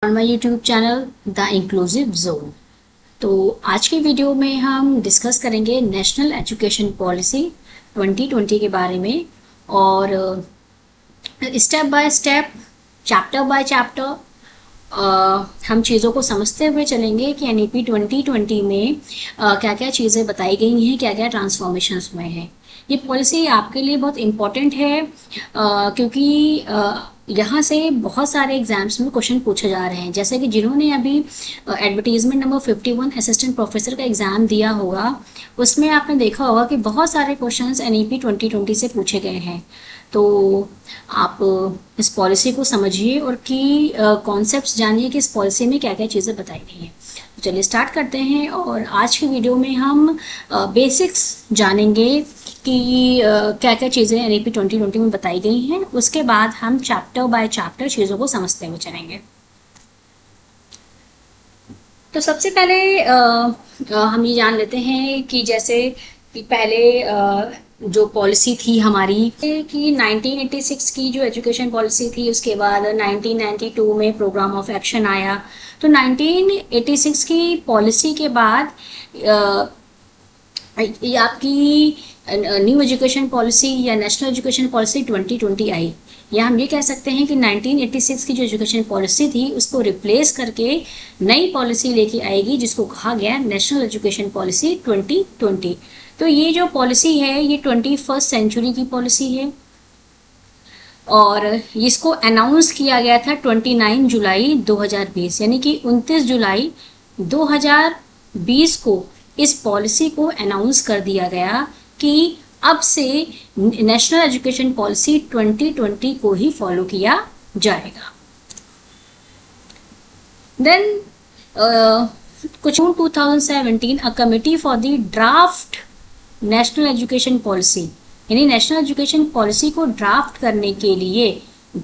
On my YouTube channel the inclusive zone. तो आज की वीडियो में हम डिस्कस करेंगे नेशनल एजुकेशन पॉलिसी 2020 के बारे में और step by step, chapter by chapter हम चीज़ों को समझते हुए चलेंगे कि एनईपी 2020 में क्या क्या चीज़ें बताई गई हैं, क्या क्या ट्रांसफॉर्मेशंस हुए हैं। ये पॉलिसी आपके लिए बहुत इम्पॉर्टेंट है क्योंकि यहाँ से बहुत सारे एग्जाम्स में क्वेश्चन पूछे जा रहे हैं। जैसे कि जिन्होंने अभी एडवर्टीजमेंट नंबर 51 असिस्टेंट प्रोफेसर का एग्ज़ाम दिया होगा, उसमें आपने देखा होगा कि बहुत सारे क्वेश्चंस एनईपी 2020 से पूछे गए हैं। तो आप इस पॉलिसी को समझिए और की कॉन्सेप्ट्स जानिए कि इस पॉलिसी में क्या क्या चीज़ें बताई गई हैं। तो चलिए स्टार्ट करते हैं और आज की वीडियो में हम बेसिक्स जानेंगे कि क्या क्या चीज़ें एनईपी 2020 में बताई गई हैं। उसके बाद हम चैप्टर बाय चैप्टर चीज़ों को समझते हुए चलेंगे। तो सबसे पहले हम ये जान लेते हैं कि जैसे कि पहले जो पॉलिसी थी हमारी कि 1986 की जो एजुकेशन पॉलिसी थी, उसके बाद 1992 में प्रोग्राम ऑफ एक्शन आया। तो 1986 की पॉलिसी के बाद ये आपकी न्यू एजुकेशन पॉलिसी या नेशनल एजुकेशन पॉलिसी 2020 आई। या हम ये कह सकते हैं कि 1986 की जो एजुकेशन पॉलिसी थी उसको रिप्लेस करके नई पॉलिसी लेके आएगी जिसको कहा गया नेशनल एजुकेशन पॉलिसी 2020। तो ये जो पॉलिसी है ये 21st सेंचुरी की पॉलिसी है और इसको अनाउंस किया गया था 29 जुलाई 2020, यानी कि 29 जुलाई 2020 को इस पॉलिसी को अनाउंस कर दिया गया कि अब से नेशनल एजुकेशन पॉलिसी 2020 को ही फॉलो किया जाएगा। देन कुछ 2017 a committee for the draft national education policy, यानी नेशनल एजुकेशन पॉलिसी को ड्राफ्ट करने के लिए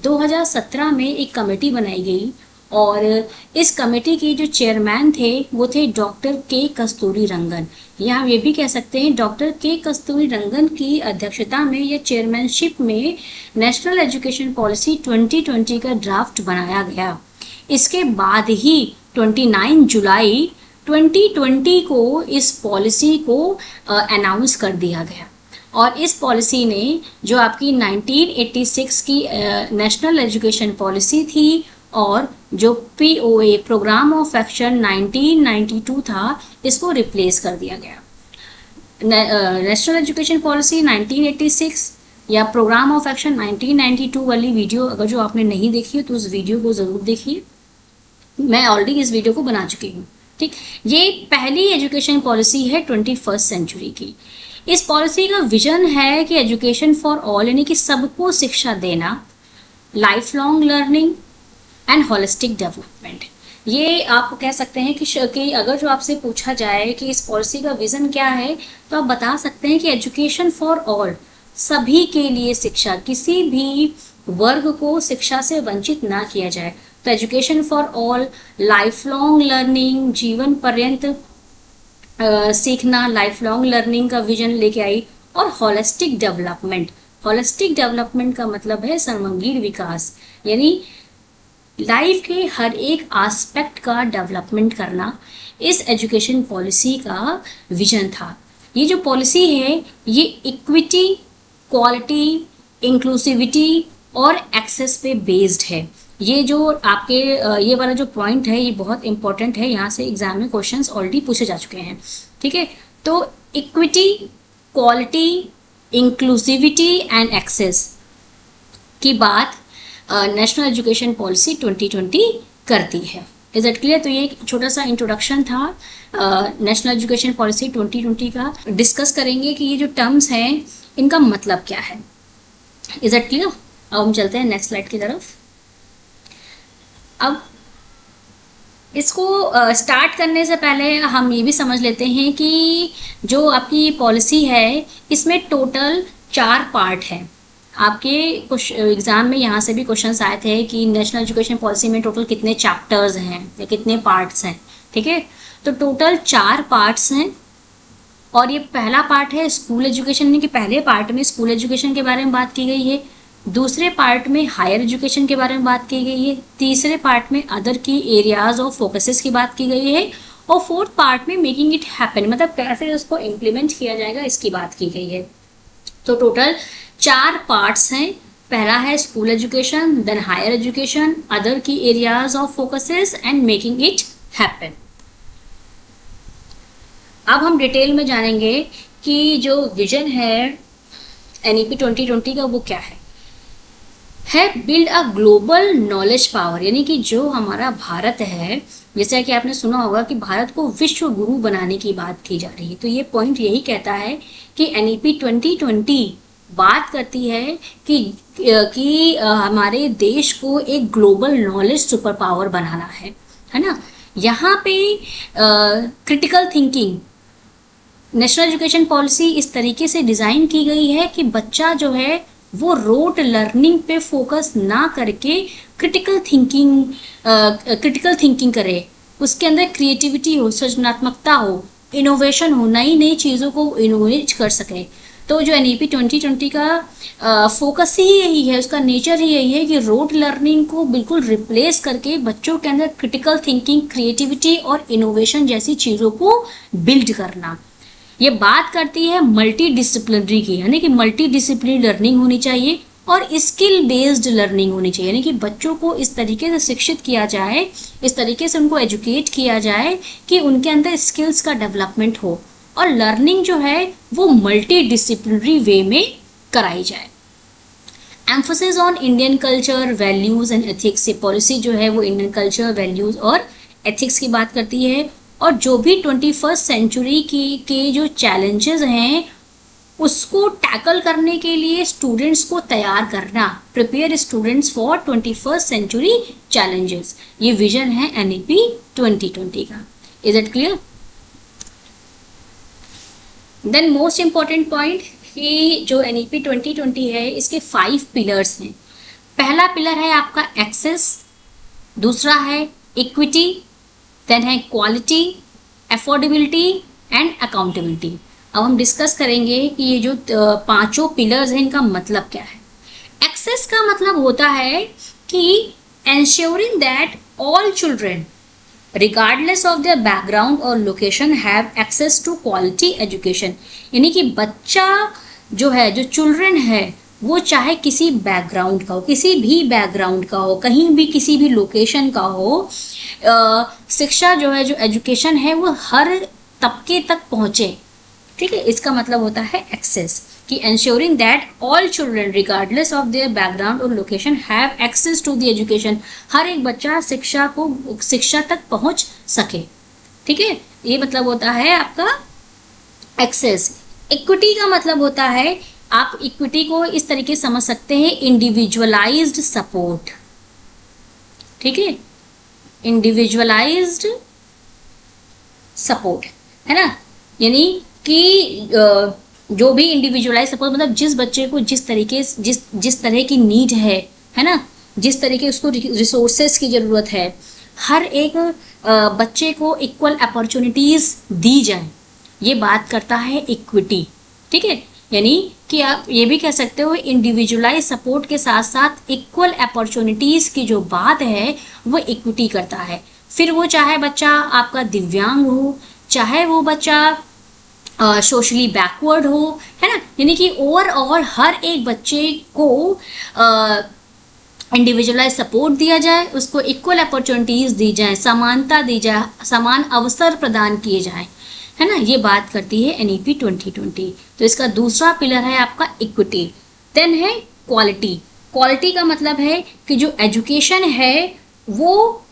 2017 में एक कमेटी बनाई गई और इस कमेटी के जो चेयरमैन थे वो थे डॉक्टर के कस्तूरी रंगन, या हम ये भी कह सकते हैं डॉक्टर के कस्तूरी रंगन की अध्यक्षता में या चेयरमैनशिप में नेशनल एजुकेशन पॉलिसी 2020 का ड्राफ्ट बनाया गया। इसके बाद ही 29 जुलाई 2020 को इस पॉलिसी को अनाउंस कर दिया गया और इस पॉलिसी ने जो आपकी 1986 की नेशनल एजुकेशन पॉलिसी थी और जो POA प्रोग्राम ऑफ एक्शन 1992 था, इसको रिप्लेस कर दिया गया। नेशनल एजुकेशन पॉलिसी 1986 या प्रोग्राम ऑफ एक्शन 1992 वाली वीडियो अगर जो आपने नहीं देखी है तो उस वीडियो को ज़रूर देखिए। मैं ऑलरेडी इस वीडियो को बना चुकी हूँ। ठीक, ये पहली एजुकेशन पॉलिसी है 21st सेंचुरी की। इस पॉलिसी का विजन है कि एजुकेशन फॉर ऑल, यानी कि सबको शिक्षा देना, life long learning and holistic development. ये आप कह सकते हैं कि अगर जो आपसे पूछा जाए कि इस पॉलिसी का विजन क्या है तो आप बता सकते हैं कि एजुकेशन फॉर ऑल, सभी के लिए शिक्षा, किसी भी वर्ग को शिक्षा से वंचित ना किया जाए। तो education for all, life long learning, जीवन पर्यंत सीखना, लाइफ लॉन्ग लर्निंग का विजन लेके आई और होलिस्टिक डेवलपमेंट। होलिस्टिक डेवलपमेंट का मतलब है सर्वांगीण विकास, यानी लाइफ के हर एक एस्पेक्ट का डेवलपमेंट करना इस एजुकेशन पॉलिसी का विजन था। ये जो पॉलिसी है ये इक्विटी, क्वालिटी, इंक्लूसिविटी और एक्सेस पे बेस्ड है। ये जो आपके ये वाला जो पॉइंट है ये बहुत इंपॉर्टेंट है, यहाँ से एग्जाम में क्वेश्चंस ऑलरेडी पूछे जा चुके हैं। ठीक है, तो equity, quality, inclusivity and access की बात नेशनल एजुकेशन पॉलिसी 2020 करती है। Is it clear? तो ये एक छोटा सा इंट्रोडक्शन था नेशनल एजुकेशन पॉलिसी 2020 का। डिस्कस करेंगे कि ये जो टर्म्स हैं इनका मतलब क्या है। Is it clear? अब हम चलते हैं नेक्स्ट स्लाइड की तरफ। अब इसको स्टार्ट करने से पहले हम ये भी समझ लेते हैं कि जो आपकी पॉलिसी है इसमें टोटल 4 पार्ट हैं। आपके कुछ एग्जाम में यहाँ से भी क्वेश्चंस आए थे कि नेशनल एजुकेशन पॉलिसी में टोटल कितने चैप्टर्स हैं या कितने पार्ट्स हैं। ठीक है, तो टोटल 4 पार्ट्स हैं और ये पहला पार्ट है स्कूल एजुकेशन, यानी कि पहले पार्ट में स्कूल एजुकेशन के बारे में बात की गई है। दूसरे पार्ट में हायर एजुकेशन के बारे में बात की गई है, तीसरे पार्ट में अदर की एरियाज ऑफ फोकसेस की बात की गई है, और फोर्थ पार्ट में मेकिंग इट हैपन, मतलब कैसे उसको इम्प्लीमेंट किया जाएगा इसकी बात की गई है। तो टोटल 4 पार्ट्स हैं। पहला है school education, then higher education, other की areas of focuses and making it happen. अब हम डिटेल में जानेंगे कि जो विजन है एनईपी 2020 का वो क्या है build a global knowledge power, यानी कि जो हमारा भारत है, जैसे कि आपने सुना होगा कि भारत को विश्व गुरु बनाने की बात की जा रही है। तो ये पॉइंट यही कहता है कि एनईपी 2020 बात करती है कि हमारे देश को एक ग्लोबल नॉलेज सुपर पावर बनाना है ना। यहाँ पे critical thinking, national education policy इस तरीके से डिज़ाइन की गई है कि बच्चा जो है वो रोट लर्निंग पे फोकस ना करके क्रिटिकल थिंकिंग करे, उसके अंदर क्रिएटिविटी हो, सृजनात्मकता हो, इनोवेशन हो, नई नई चीज़ों को इनोवेट कर सके। तो जो एनईपी 2020 का फोकस ही यही है, उसका नेचर ही यही है कि रोट लर्निंग को बिल्कुल रिप्लेस करके बच्चों के अंदर क्रिटिकल थिंकिंग, क्रिएटिविटी और इनोवेशन जैसी चीज़ों को बिल्ड करना। ये बात करती है मल्टी डिसिप्लिनरी की, यानी कि मल्टी डिसिप्लिनरी लर्निंग होनी चाहिए और स्किल बेस्ड लर्निंग होनी चाहिए, यानी कि बच्चों को इस तरीके से शिक्षित किया जाए, इस तरीके से उनको एजुकेट किया जाए कि उनके अंदर स्किल्स का डेवलपमेंट हो और लर्निंग जो है वो मल्टी डिसिप्लिनरी वे में कराई जाए। Emphasis on Indian culture, values and ethics, ये पॉलिसी जो है वो इंडियन कल्चर, वैल्यूज और एथिक्स की बात करती है। और जो भी 21st सेंचुरी के जो चैलेंजेस हैं उसको टैकल करने के लिए स्टूडेंट्स को तैयार करना, prepare students for 21st century challenges, ये विजन है एनईपी 2020 का। Is it clear? Then most important point कि जो एनईपी 2020 है इसके 5 पिलर्स हैं। पहला पिलर है आपका एक्सेस, दूसरा है इक्विटी, देन है क्वालिटी, अफोर्डेबिलिटी एंड अकाउंटेबिलिटी। अब हम डिस्कस करेंगे कि ये जो 5 पिलर्स हैं इनका मतलब क्या है। एक्सेस का मतलब होता है कि ensuring that all children regardless of their background or location have access to quality education, यानी कि बच्चा जो है, जो चिल्ड्रन है, वो चाहे किसी बैकग्राउंड का हो, किसी भी बैकग्राउंड का हो, कहीं भी किसी भी लोकेशन का हो, शिक्षा जो है, जो एजुकेशन है वो हर तबके तक पहुँचे। ठीक है, इसका मतलब होता है एक्सेस, कि ensuring that all children regardless of their background or location have access to the education, हर एक बच्चा शिक्षा तक पहुँच सके। ठीक है, ये मतलब होता है आपका एक्सेस। इक्विटी का मतलब होता है, आप इक्विटी को इस तरीके समझ सकते हैं, इंडिविजुअलाइज्ड सपोर्ट। ठीक है, इंडिविजुअलाइज्ड सपोर्ट है ना, यानी कि जो भी इंडिविजुअलाइज सपोर्ट मतलब जिस बच्चे को जिस तरह की नीड है ना, जिस तरीके उसको रिसोर्सेस की ज़रूरत है, हर एक बच्चे को इक्वल अपॉर्चुनिटीज़ दी जाए, ये बात करता है इक्विटी। ठीक है, यानी कि आप ये भी कह सकते हो इंडिविजुअलाइज सपोर्ट के साथ साथ इक्वल अपॉर्चुनिटीज़ की जो बात है वो इक्विटी करता है। फिर वो चाहे बच्चा आपका दिव्यांग हो, चाहे वो बच्चा सोशली बैकवर्ड हो, है ना, यानी कि ओवरऑल हर एक बच्चे को इंडिविजुअलाइज सपोर्ट दिया जाए, उसको इक्वल अपॉर्चुनिटीज़ दी जाए, समानता दी जाए, समान अवसर प्रदान किए जाएं, है ना, ये बात करती है एनईपी 2020। तो इसका दूसरा पिलर है आपका इक्विटी। देन है क्वालिटी। क्वालिटी का मतलब है कि जो एजुकेशन है वो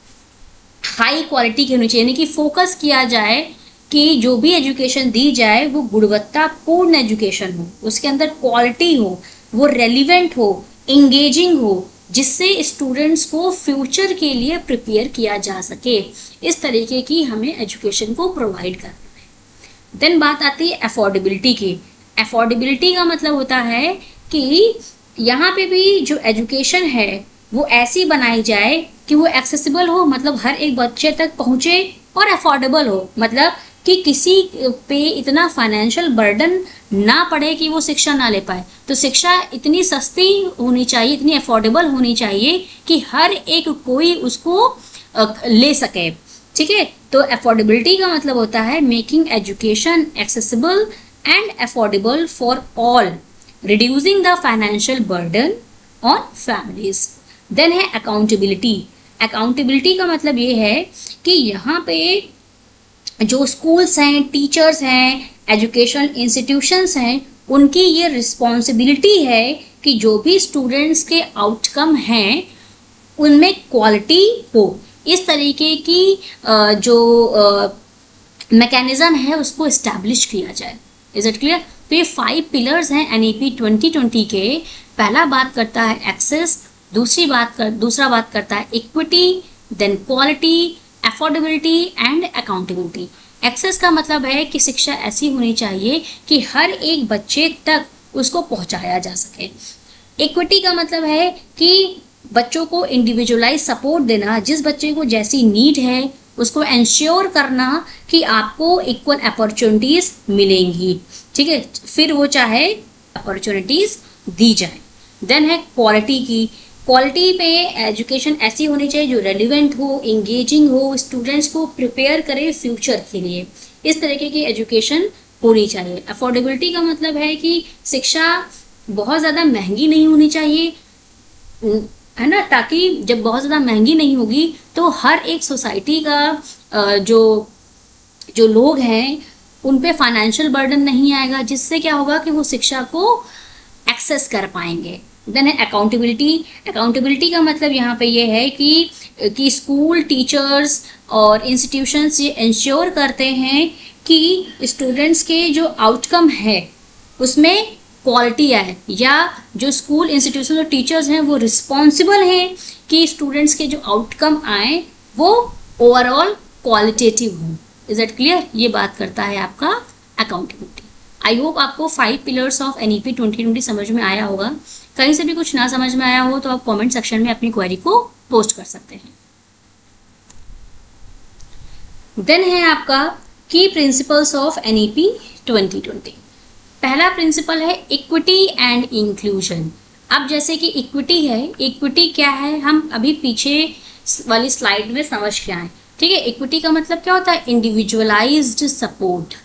हाई क्वालिटी की होनी चाहिए, यानी कि फोकस किया जाए कि जो भी एजुकेशन दी जाए वो गुणवत्तापूर्ण एजुकेशन हो, उसके अंदर क्वालिटी हो, वो रेलिवेंट हो, इंगेजिंग हो, जिससे स्टूडेंट्स को फ्यूचर के लिए प्रिपेयर किया जा सके। इस तरीके की हमें एजुकेशन को प्रोवाइड करना है। देन बात आती है अफोर्डेबिलिटी की। अफोर्डेबिलिटी का मतलब होता है कि यहाँ पे भी जो एजुकेशन है वो ऐसी बनाई जाए कि वो एक्सेसिबल हो, मतलब हर एक बच्चे तक पहुँचे, और अफोर्डेबल हो, मतलब कि किसी पे इतना फाइनेंशियल बर्डन ना पड़े कि वो शिक्षा ना ले पाए। तो शिक्षा इतनी सस्ती होनी चाहिए, इतनी अफोर्डेबल होनी चाहिए कि हर एक कोई उसको ले सके। ठीक है, तो अफोर्डेबिलिटी का मतलब होता है making education accessible and affordable for all, reducing the financial burden on families. Then है अकाउंटेबिलिटी। अकाउंटेबिलिटी का मतलब ये है कि यहाँ पे जो स्कूल्स हैं, टीचर्स हैं, एजुकेशनल इंस्टीट्यूशंस हैं, उनकी ये रिस्पॉन्सिबिलिटी है कि जो भी स्टूडेंट्स के आउटकम हैं उनमें क्वालिटी हो। इस तरीके की जो मैकेनिज्म है उसको इस्टेब्लिश किया जाए। Is it clear? तो ये 5 पिलर्स हैं एनईपी 2020 के। पहला बात करता है एक्सेस, दूसरा बात करता है equity, then quality, affordability and accountability. Access का मतलब है कि शिक्षा ऐसी होनी चाहिए कि हर एक बच्चे तक उसको पहुंचाया जा सके। इक्विटी का मतलब है कि बच्चों को इंडिविजुअलाइज सपोर्ट देना, जिस बच्चे को जैसी नीड है उसको एंश्योर करना कि आपको इक्वल अपॉर्चुनिटीज मिलेंगी। ठीक है, फिर वो चाहे अपॉर्चुनिटीज दी जाए। देन है क्वालिटी की। क्वालिटी पे एजुकेशन ऐसी होनी चाहिए जो रेलिवेंट हो, इंगेजिंग हो, स्टूडेंट्स को प्रिपेयर करे फ्यूचर के लिए। इस तरीके की एजुकेशन होनी चाहिए। अफोर्डेबिलिटी का मतलब है कि शिक्षा बहुत ज़्यादा महंगी नहीं होनी चाहिए, है ना, ताकि जब बहुत ज़्यादा महंगी नहीं होगी तो हर एक सोसाइटी का जो लोग हैं उन पे फाइनेंशियल बर्डन नहीं आएगा, जिससे क्या होगा कि वो शिक्षा को एक्सेस कर पाएंगे। देन है अकाउंटेबिलिटी। अकाउंटेबिलिटी का मतलब यहाँ पे ये है कि स्कूल, टीचर्स और इंस्टीट्यूशंस ये इंश्योर करते हैं कि स्टूडेंट्स के जो आउटकम है उसमें क्वालिटी आए, या जो स्कूल, इंस्टीट्यूशन और टीचर्स हैं वो रिस्पॉन्सिबल हैं कि स्टूडेंट्स के जो आउटकम आए वो ओवरऑल क्वालिटेटिव हो। Is it clear? ये बात करता है आपका अकाउंटेबिलिटी। आई होप आपको 5 पिलर्स ऑफ एनईपी 2020 समझ में आया होगा। कहीं से भी कुछ ना समझ में आया हो तो आप कमेंट सेक्शन में अपनी क्वेरी को पोस्ट कर सकते हैं। देन है आपका की प्रिंसिपल्स ऑफ एनईपी 2020। पहला प्रिंसिपल है इक्विटी एंड इंक्लूजन। अब जैसे कि इक्विटी है, इक्विटी क्या है हम अभी पीछे वाली स्लाइड में समझ के आए। ठीक है, इक्विटी का मतलब क्या होता है? Individualised support.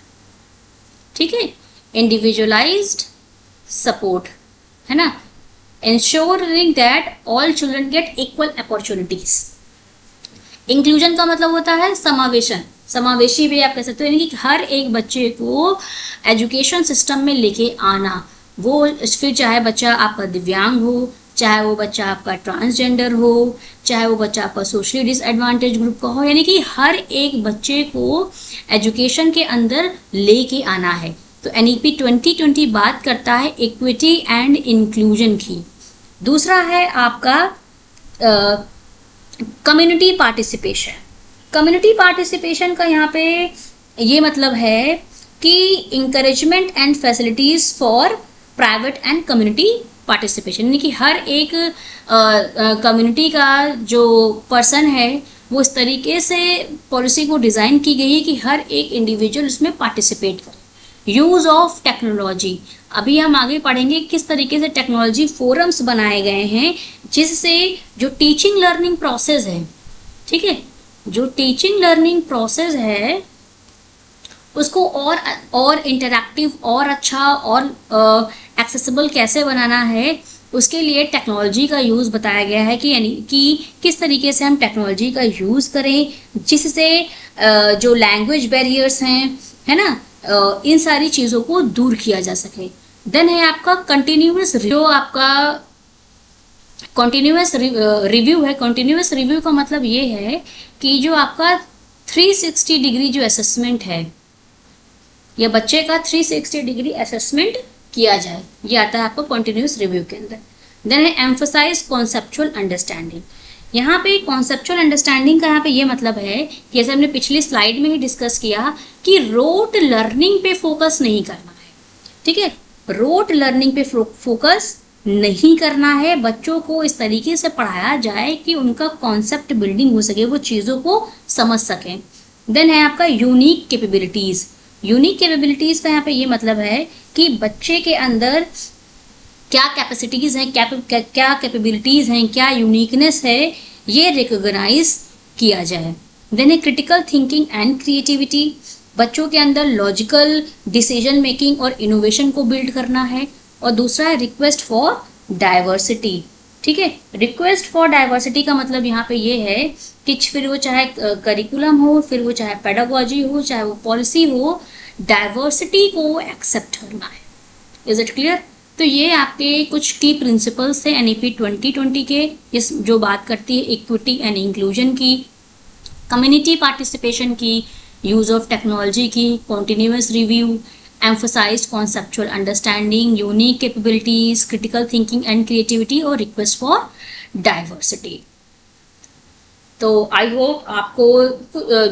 ठीक है, इंडिविजुअलाइज्ड सपोर्ट, है ना, ensuring that all children get equal opportunities। Inclusion का मतलब होता है समावेशन, समावेशी भी आप कह सकते हो, यानी कि हर एक बच्चे को एजुकेशन सिस्टम में लेके आना। वो फिर चाहे बच्चा आपका दिव्यांग हो, चाहे वो बच्चा आपका ट्रांसजेंडर हो, चाहे वो बच्चा आपका सोशली डिसएडवांटेज ग्रुप का हो, यानी कि हर एक बच्चे को एजुकेशन के अंदर लेके आना है। तो एनईपी 2020 बात करता है इक्विटी एंड इंक्लूजन की। दूसरा है आपका कम्युनिटी पार्टिसिपेशन। कम्युनिटी पार्टिसिपेशन का यहाँ पे ये मतलब है कि encouragement and facilities for private and community participation, यानी कि हर एक कम्युनिटी का जो पर्सन है वो इस तरीके से पॉलिसी को डिज़ाइन की गई है कि हर एक इंडिविजुअल उसमें पार्टिसिपेट करे। यूज़ ऑफ टेक्नोलॉजी, अभी हम आगे पढ़ेंगे किस तरीके से टेक्नोलॉजी फोरम्स बनाए गए हैं जिससे जो टीचिंग लर्निंग प्रोसेस है, ठीक है, जो टीचिंग लर्निंग प्रोसेस है उसको और इंटरैक्टिव और अच्छा और एक्सेसिबल कैसे बनाना है, उसके लिए टेक्नोलॉजी का यूज़ बताया गया है कि यानी कि किस तरीके से हम टेक्नोलॉजी का यूज़ करें जिससे जो लैंग्वेज बैरियर्स हैं, है ना, इन सारी चीज़ों को दूर किया जा सके। देन है आपका कंटिन्यूअस रिव्यू। आपका कंटिन्यूअस रिव्यू है। कंटिन्यूअस रिव्यू का मतलब ये है कि जो आपका 360 डिग्री जो असेसमेंट है या बच्चे का 360 डिग्री असेसमेंट किया जाए, ये आता है आपको कंटिन्यूअस रिव्यू के अंदर। देन है एम्फसाइज कॉन्सेप्चुअल अंडरस्टैंडिंग। यहाँ पे कॉन्सेप्चुअल अंडरस्टैंडिंग का यहाँ पे ये मतलब है कि जैसे हमने पिछली स्लाइड में ही डिस्कस किया कि रोट लर्निंग पे फोकस नहीं करना है। ठीक है, रोट लर्निंग पे फोकस नहीं करना है। बच्चों को इस तरीके से पढ़ाया जाए कि उनका कॉन्सेप्ट बिल्डिंग हो सके, वो चीज़ों को समझ सकें। देन है आपका यूनिक कैपेबिलिटीज। यूनिक कैपेबिलिटीज का यहाँ पे ये मतलब है कि बच्चे के अंदर क्या कैपेसिटीज हैं, क्या कैपेबिलिटीज हैं, क्या यूनिकनेस है, ये रिकॉग्नाइज किया जाए। देन है क्रिटिकल थिंकिंग एंड क्रिएटिविटी। बच्चों के अंदर लॉजिकल डिसीजन मेकिंग और इनोवेशन को बिल्ड करना है। और दूसरा है रिक्वेस्ट फॉर डाइवर्सिटी। ठीक है, रिक्वेस्ट फॉर डाइवर्सिटी का मतलब यहाँ पे ये है कि फिर वो चाहे करिकुलम हो, फिर वो चाहे पेडागोजी हो, चाहे वो पॉलिसी हो, डाइवर्सिटी को एक्सेप्ट करना है। Is it clear? तो ये आपके कुछ की प्रिंसिपल्स थे एनईपी 2020 के, इस जो बात करती है इक्विटी एंड इंक्लूजन की, कम्युनिटी पार्टिसिपेशन की, यूज ऑफ टेक्नोलॉजी की, continuous review, emphasized conceptual understanding, unique capabilities, critical thinking and creativity और request for diversity। तो आई होप आपको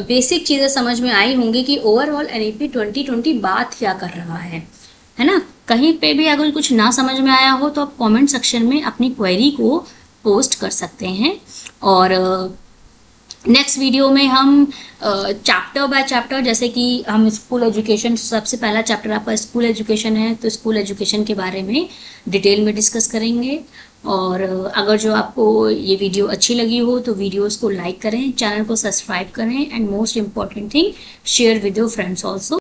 बेसिक चीज़ें समझ में आई होंगी कि ओवरऑल एनईपी 2020 बात क्या कर रहा है ना। कहीं पे भी अगर कुछ ना समझ में आया हो तो आप कमेंट सेक्शन में अपनी क्वेरी को पोस्ट कर सकते हैं। और नेक्स्ट वीडियो में हम चैप्टर बाय चैप्टर, जैसे कि हम स्कूल एजुकेशन, सबसे पहला चैप्टर आपका स्कूल एजुकेशन है, तो स्कूल एजुकेशन के बारे में डिटेल में डिस्कस करेंगे। और अगर जो आपको ये वीडियो अच्छी लगी हो तो वीडियोस को लाइक करें, चैनल को सब्सक्राइब करें, and most important thing share with your friends also.